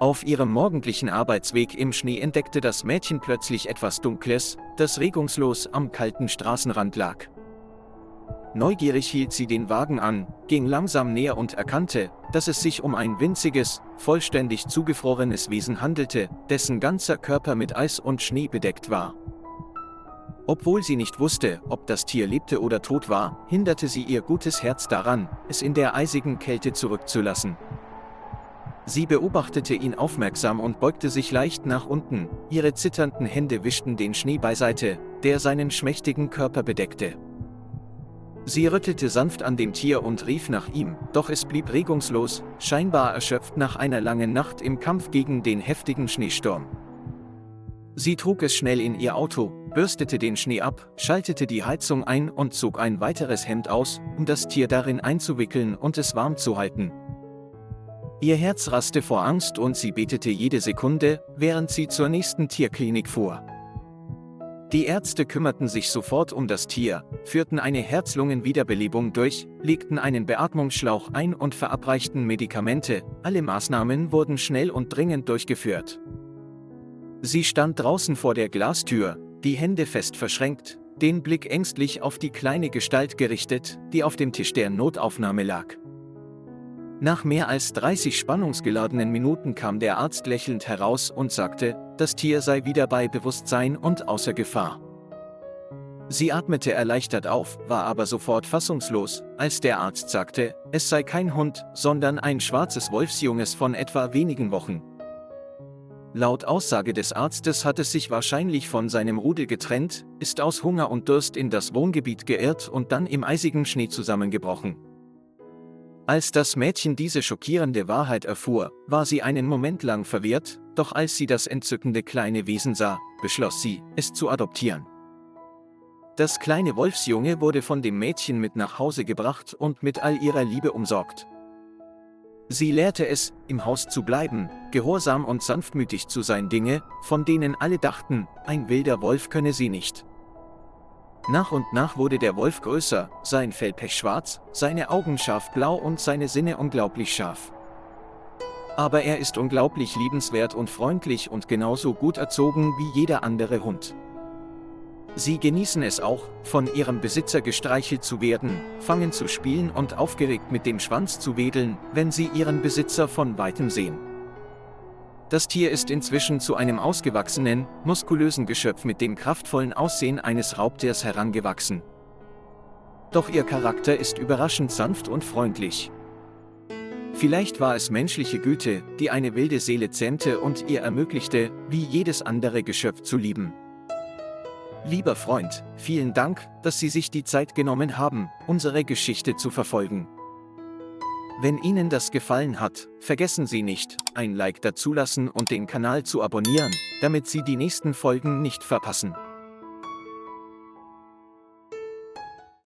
Auf ihrem morgendlichen Arbeitsweg im Schnee entdeckte das Mädchen plötzlich etwas Dunkles, das regungslos am kalten Straßenrand lag. Neugierig hielt sie den Wagen an, ging langsam näher und erkannte, dass es sich um ein winziges, vollständig zugefrorenes Wesen handelte, dessen ganzer Körper mit Eis und Schnee bedeckt war. Obwohl sie nicht wusste, ob das Tier lebte oder tot war, hinderte sie ihr gutes Herz daran, es in der eisigen Kälte zurückzulassen. Sie beobachtete ihn aufmerksam und beugte sich leicht nach unten, ihre zitternden Hände wischten den Schnee beiseite, der seinen schmächtigen Körper bedeckte. Sie rüttelte sanft an dem Tier und rief nach ihm, doch es blieb regungslos, scheinbar erschöpft nach einer langen Nacht im Kampf gegen den heftigen Schneesturm. Sie trug es schnell in ihr Auto, bürstete den Schnee ab, schaltete die Heizung ein und zog ein weiteres Hemd aus, um das Tier darin einzuwickeln und es warm zu halten. Ihr Herz raste vor Angst und sie betete jede Sekunde, während sie zur nächsten Tierklinik fuhr. Die Ärzte kümmerten sich sofort um das Tier, führten eine Herz-Lungen-Wiederbelebung durch, legten einen Beatmungsschlauch ein und verabreichten Medikamente, alle Maßnahmen wurden schnell und dringend durchgeführt. Sie stand draußen vor der Glastür, die Hände fest verschränkt, den Blick ängstlich auf die kleine Gestalt gerichtet, die auf dem Tisch der Notaufnahme lag. Nach mehr als 30 spannungsgeladenen Minuten kam der Arzt lächelnd heraus und sagte, das Tier sei wieder bei Bewusstsein und außer Gefahr. Sie atmete erleichtert auf, war aber sofort fassungslos, als der Arzt sagte, es sei kein Hund, sondern ein schwarzes Wolfsjunges von etwa wenigen Wochen. Laut Aussage des Arztes hat es sich wahrscheinlich von seinem Rudel getrennt, ist aus Hunger und Durst in das Wohngebiet geirrt und dann im eisigen Schnee zusammengebrochen. Als das Mädchen diese schockierende Wahrheit erfuhr, war sie einen Moment lang verwirrt, doch als sie das entzückende kleine Wesen sah, beschloss sie, es zu adoptieren. Das kleine Wolfsjunge wurde von dem Mädchen mit nach Hause gebracht und mit all ihrer Liebe umsorgt. Sie lehrte es, im Haus zu bleiben, gehorsam und sanftmütig zu sein, Dinge, von denen alle dachten, ein wilder Wolf könne sie nicht. Nach und nach wurde der Wolf größer, sein Fell pechschwarz, seine Augen scharf-blau und seine Sinne unglaublich scharf. Aber er ist unglaublich liebenswert und freundlich und genauso gut erzogen wie jeder andere Hund. Sie genießen es auch, von ihrem Besitzer gestreichelt zu werden, fangen zu spielen und aufgeregt mit dem Schwanz zu wedeln, wenn sie ihren Besitzer von weitem sehen. Das Tier ist inzwischen zu einem ausgewachsenen, muskulösen Geschöpf mit dem kraftvollen Aussehen eines Raubtiers herangewachsen. Doch ihr Charakter ist überraschend sanft und freundlich. Vielleicht war es menschliche Güte, die eine wilde Seele zähmte und ihr ermöglichte, wie jedes andere Geschöpf zu lieben. Lieber Freund, vielen Dank, dass Sie sich die Zeit genommen haben, unsere Geschichte zu verfolgen. Wenn Ihnen das gefallen hat, vergessen Sie nicht, ein Like dazulassen und den Kanal zu abonnieren, damit Sie die nächsten Folgen nicht verpassen.